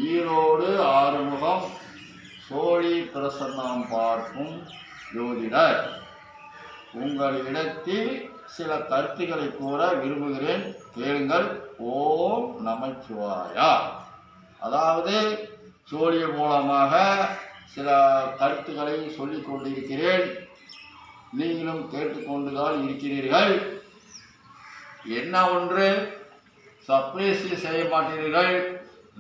ஈரோடு ஆறுமுகம் சோழி பிரசன்னம் பார்க்கும் ஜோதிடர். உங்களிடத்தில் சில கருத்துக்களை கூற விரும்புகிறேன், கேளுங்கள். ஓம் நமச்சிவாயா. அதாவது சோழியர் மூலமாக சில கருத்துக்களை சொல்லிக் கொண்டிருக்கிறேன், நீங்களும் கேட்டுக்கொண்டுதான் இருக்கிறீர்கள். என்ன ஒன்று, சப்ரைஸ் செய்ய மாட்டீர்கள்,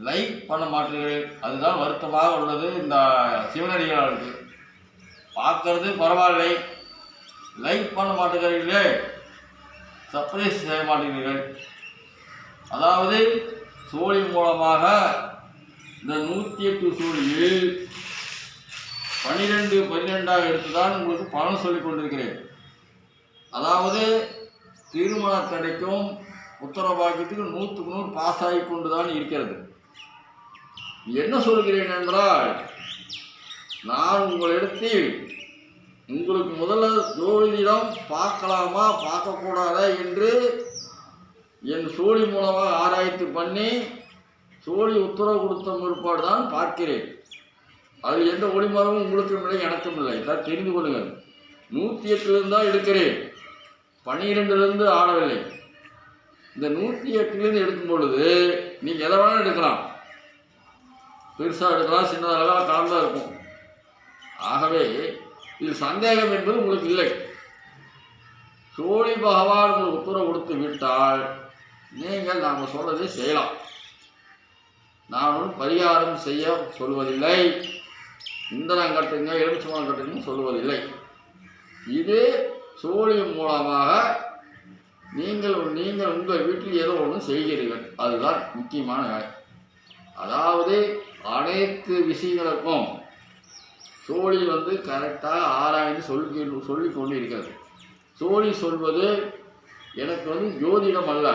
லைக் பண்ண மாட்டீர்கள். அதுதான் வருத்தமாக உள்ளது. இந்த சிவனடியாருக்கு பார்க்கறது பரவாயில்லை, லைக் பண்ண மாட்டேங்கிறீர்களே, சப்ரைஸ் செய்ய மாட்டேங்கிறீர்கள். அதாவது சோழி மூலமாக இந்த 108 சோழியில் 12 எடுத்து தான் உங்களுக்கு பலன் சொல்லிக் கொண்டிருக்கிறேன். அதாவது திருமண தடைக்கும் உத்தரவாக்கியத்துக்கு 100க்கு 100 பாஸ் ஆகி கொண்டு தான் இருக்கிறது. என்ன சொல்கிறேன் என்றால், நான் உங்களிடத்தில் உங்களுக்கு முதல்ல ஜோதிடம் பார்க்கலாமா பார்க்கக்கூடாதா என்று என் சோழி மூலமாக ஆராய்ச்சி பண்ணி சோழி உத்தரவு கொடுத்த முற்பாடு தான் பார்க்கிறேன். அதில் எந்த ஒளிமரமும் உங்களுக்கும் இல்லை, எனக்கும் இல்லை. இதான் தெரிந்து கொள்ளுங்கள். 108 தான் எடுக்கிறேன், 12 ஆடவில்லை. இந்த 108 எடுக்கும் பொழுது நீங்கள் எதை வேணாலும் எடுக்கலாம், பெருசாக எடுக்கலாம், சின்னதாக கலந்தாக இருக்கும். ஆகவே இது சந்தேகம் என்பது உங்களுக்கு இல்லை. சோழி பகவான் உங்களுக்கு உத்தரவு கொடுத்து விட்டால் நீங்கள் நாம் சொல்வதை செய்யலாம். நானும் பரிகாரம் செய்ய சொல்வதில்லை, இந்தனம் கட்டுங்க எலுமிச்சம்பழம் கட்டுங்கன்னு சொல்வதில்லை. இது சோழி மூலமாக நீங்கள் உங்கள் வீட்டில் ஏதோ ஒன்று செய்கிறீர்கள், அதுதான் முக்கியமான வேலை. அதாவது அனைத்து விஷயங்களுக்கும் சோழி கரெக்டாக ஆராய்ந்து சொல்லி கொண்டு இருக்கிறது. சோழி சொல்வது எனக்கு ஜோதிடம் அல்ல,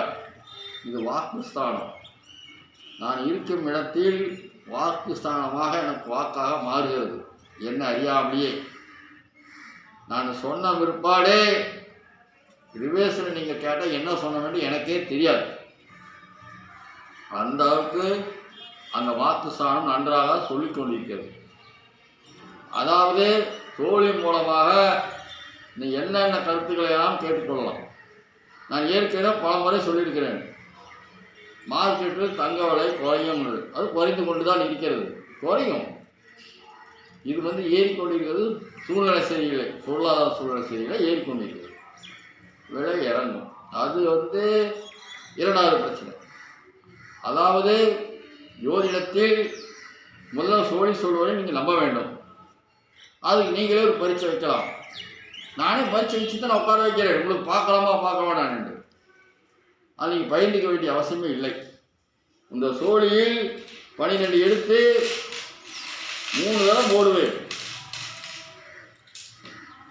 இது வாக்குஸ்தானம். நான் இருக்கும் இடத்தில் வாக்குஸ்தானமாக எனக்கு வாக்காக மாறுகிறது, என்ன அறியாமலேயே. நான் சொன்ன பிற்பாடே ரிவேர்ஸில் நீங்கள் கேட்டால் என்ன சொன்ன வேண்டும் எனக்கே தெரியாது. அந்த அளவுக்கு அந்த வாக்குஸ்தானம் நன்றாக சொல்லிக் கொண்டிருக்கிறது. அதாவது சோழி மூலமாக நீ என்னென்ன கருத்துக்களை எல்லாம் கேட்டுக்கொள்ளலாம். நான் ஏற்கனவே பல முறை சொல்லியிருக்கிறேன், மார்க்கெட்டில் தங்க விலை குறையும், அது குறைந்து கொண்டு தான் இருக்கிறது, குறையும். இது ஏறிக்கொண்டிருக்கிறது, சூழ்நிலை சரியில்லை, பொருளாதார சூழ்நிலை சரியில்லை, ஏறிக்கொண்டிருக்கிறது, விலை இறங்கும். அது இரண்டாவது பிரச்சனை. அதாவது ஜோதிடத்தில் முதல்ல சோழி சொல்வதை நீங்கள் நம்ப வேண்டும். அதுக்கு நீங்களே ஒரு பரீட்சை வைக்கலாம். நானே பரீட்சை வச்சு தான் நான் உட்கார வைக்கிறேன், உங்களுக்கு பார்க்கலாமா பார்க்க வேண்டாம் என்று. அது நீங்கள் பயந்துக்க வேண்டிய அவசியமே இல்லை. இந்த சோழியில் 12 எடுத்து 3 தடவை போடுவேன்.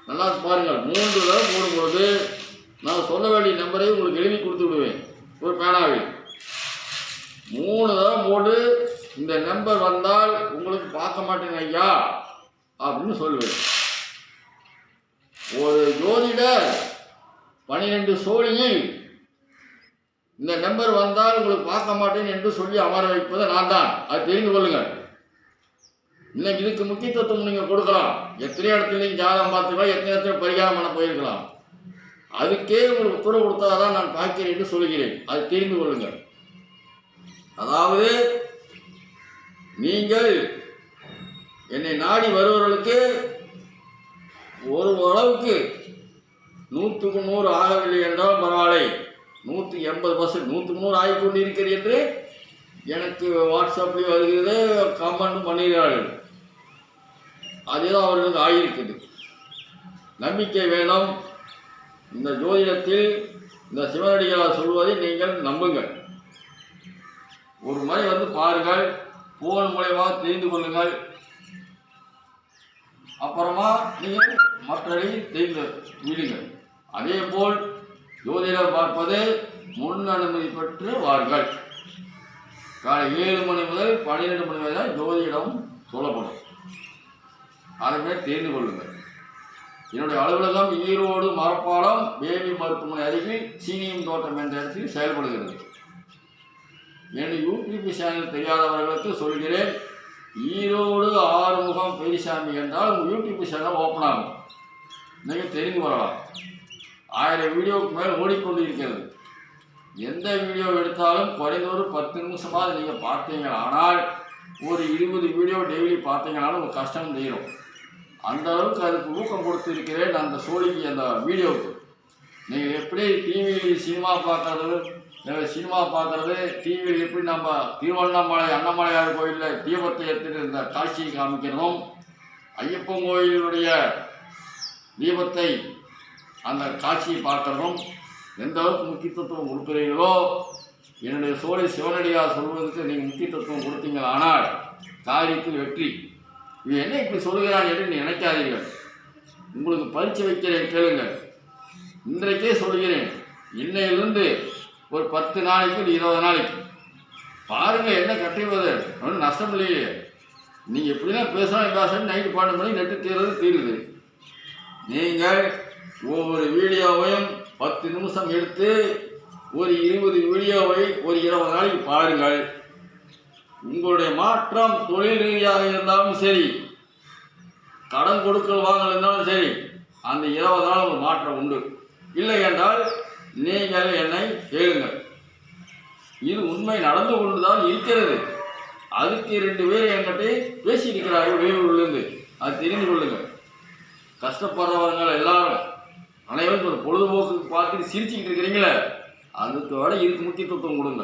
நல்லா பாருங்கள், 3 தடவை போடும்போது நான் சொல்ல வேண்டிய நம்பரை உங்களுக்கு எழுதி கொடுத்து விடுவேன் ஒரு பேனாவில். 3 தடவை போட்டு இந்த நம்பர் வந்தால் உங்களுக்கு பார்க்க மாட்டேங்க ஐயா அப்படின்னு சொல்லுவேன். ஒரு ஜோதிடர் 12 சோழியில் இந்த நம்பர் வந்தால் உங்களுக்கு பார்க்க மாட்டேன் என்று சொல்லி அமர வைப்பது நான் தான், அது தெரிந்து கொள்ளுங்கள். இன்னைக்கு இதுக்கு முக்கியத்துவம் நீங்கள் கொடுக்கலாம். எத்தனை இடத்துல நீங்கள் ஜாதகம் பார்த்துக்கலாம், எத்தனை இடத்துல பரிகாரம் பண்ண போயிருக்கலாம். அதுக்கே உங்களுக்கு உத்தரவு கொடுத்தாதான் நான் பார்க்கிறேன் என்று சொல்கிறேன், அது தெரிந்து கொள்ளுங்கள். அதாவது நீங்கள் என்னை நாடி வருபவர்களுக்கு ஒரு அளவுக்கு 100க்கு 100 ஆகவில்லை என்றால் பரவாயில்லை, 180%, 100க்கு 100 ஆகிக்கொண்டு இருக்கிறது என்று எனக்கு வாட்ஸ்அப்லேயும் வருகிறது, கமெண்ட் பண்ணுகிறார்கள். அதேதான் அவர்களுக்கு ஆகியிருக்குது. நம்பிக்கை வேணும். இந்த ஜோதிடத்தில் இந்த சிவனடிகளார் சொல்வதை நீங்கள் நம்புங்கள். ஒரு முறை பாருங்கள், போன் மூலமாக தெரிந்து கொள்ளுங்கள். அப்புறமா நீங்கள் மற்றதை தெரிந்து விடுங்கள். அதே போல் ஜோதிடர் பார்ப்பது முன் அனுமதி பெற்று வாருங்கள். காலை 7 மணி முதல் 12 மணி வரை தான் ஜோதிடம் சொல்லப்படும், அதை தெரிந்து கொள்ளுங்கள். என்னுடைய அலுவலகம் ஈரோடு மரப்பாலம் பேபி மருத்துவமனை அருகில் சீனியம் தோட்டம் என்ற இடத்தில் செயல்படுகிறது. என்னுடைய யூடியூப் சேனல் தெரியாதவர்களுக்கு சொல்கிறேன். ஈரோடு ஆறுமுகம் பெரியசாமி என்றால் உங்கள் யூடியூப் சேனல் ஓப்பன் ஆகும். நீங்கள் தெரிந்து கொள்ளலாம். 1000 வீடியோவுக்கு மேல் ஓடிக்கொண்டு இருக்கிறது. எந்த வீடியோ எடுத்தாலும் குறைந்த ஒரு 10 நிமிஷமாவது நீங்கள் பார்த்தீங்க. ஆனால் ஒரு 20 வீடியோ டெய்லி பார்த்தீங்கனாலும் உங்கள் கஷ்டம் தீரும். அந்த அளவுக்கு அதுக்கு ஊக்கம் கொடுத்துருக்கிறேன் அந்த சோழிக்கு, அந்த வீடியோவுக்கு. நீங்கள் எப்படி டிவியில் சினிமா பார்க்குறது டிவியில் எப்படி நம்ம திருவண்ணாமலை அண்ணாமலையார் கோயிலில் தீபத்தை எடுத்துகிட்டு இந்த காட்சியை காமிக்கிறதும், ஐயப்பன் கோயிலுடைய தீபத்தை அந்த காட்சியை பார்க்குறதும் எந்த அளவுக்கு முக்கியத்துவம் கொடுக்குறீங்களோ, என்னுடைய சோழி சிவனடியார் சொல்வதற்கு நீங்கள் முக்கியத்துவம் கொடுத்தீங்கள். ஆனால் காரியத்தில் வெற்றி. இது என்ன இப்படி சொல்லுகிறான் என்று நீ நினைக்காதீர்கள். உங்களுக்கு பரிச்சை வைக்கிறேன், கேளுங்கள். இன்றைக்கே சொல்கிறேன், இன்னையிலிருந்து ஒரு 10 நாளைக்கு 20 நாளைக்கு பாருங்கள் என்ன கட்டுவது. ஒன்றும் நஷ்டம் இல்லையே. நீங்கள் எப்படிலாம் பேசணும் நைட்டு 12 மணிக்கு நெட்டு தீருது. நீங்கள் ஒவ்வொரு வீடியோவையும் 10 நிமிஷம் எடுத்து ஒரு 20 வீடியோவை ஒரு 20 நாளைக்கு பாருங்கள். உங்களுடைய மாற்றம் தொழில் ரீதியாக இருந்தாலும் சரி, கடன் கொடுக்கல் வாங்கல் இருந்தாலும் சரி, அந்த 20 நாள் ஒரு மாற்றம் உண்டு. இல்லை என்றால் நீங்கள் என்னை கேளுங்கள். இது உண்மை நடந்து கொண்டு தான் இருக்கிறது. அதுக்கு 2 பேர் என்கிட்ட பேசியிருக்கிறார்கள் வெளியூர்லேருந்து. அது தெரிந்து கொள்ளுங்கள். கஷ்டப்படுறவர்கள் எல்லாரும் அனைவரும் ஒரு பொழுதுபோக்கு பார்த்துட்டு சிரிச்சுக்கிட்டு இருக்கிறீங்களே, அதுக்கு விட இதுக்கு முக்கியத்துவம் கொடுங்க.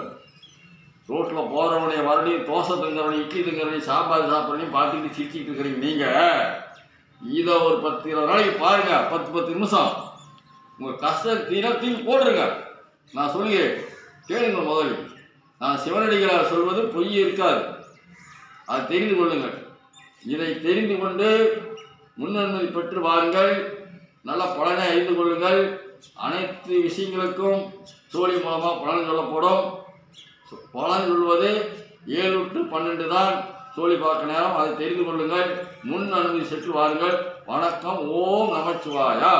ரோட்டில் போகிறவனைய மறுபடியும் தோசை திங்கிறவனையும் இட்லி திங்கிறவனையும் சாப்பாடு சாப்பிட்றவனையும் பார்த்துக்கிட்டு சிரிச்சுக்கிட்டு இருக்கிறீங்க. நீங்கள் இதை ஒரு 10-20 நாளைக்கு பாருங்கள். 10 நிமிஷம் உங்கள் கஷ்டத்தையும் போடுருங்க. நான் சொல்லுகிறேன், கேளுங்க. முதலில் நான் சிவனடிகளார் சொல்வது பொய் இருக்காது. அதை தெரிந்து கொள்ளுங்கள். இதை தெரிந்து கொண்டு முன்னனுமதி பெற்று வாருங்கள். நல்ல பலனை அறிந்து கொள்ளுங்கள். அனைத்து விஷயங்களுக்கும் சோழி மூலமாக பலன் சொல்லப்படும். பலன் சொல்வது 7 to 12 தான் சோழி பார்க்க நேரம். அதை தெரிந்து கொள்ளுங்கள். முன் அனுமதி சென்று வாருங்கள். வணக்கம். ஓம் நமச்சிவாயா.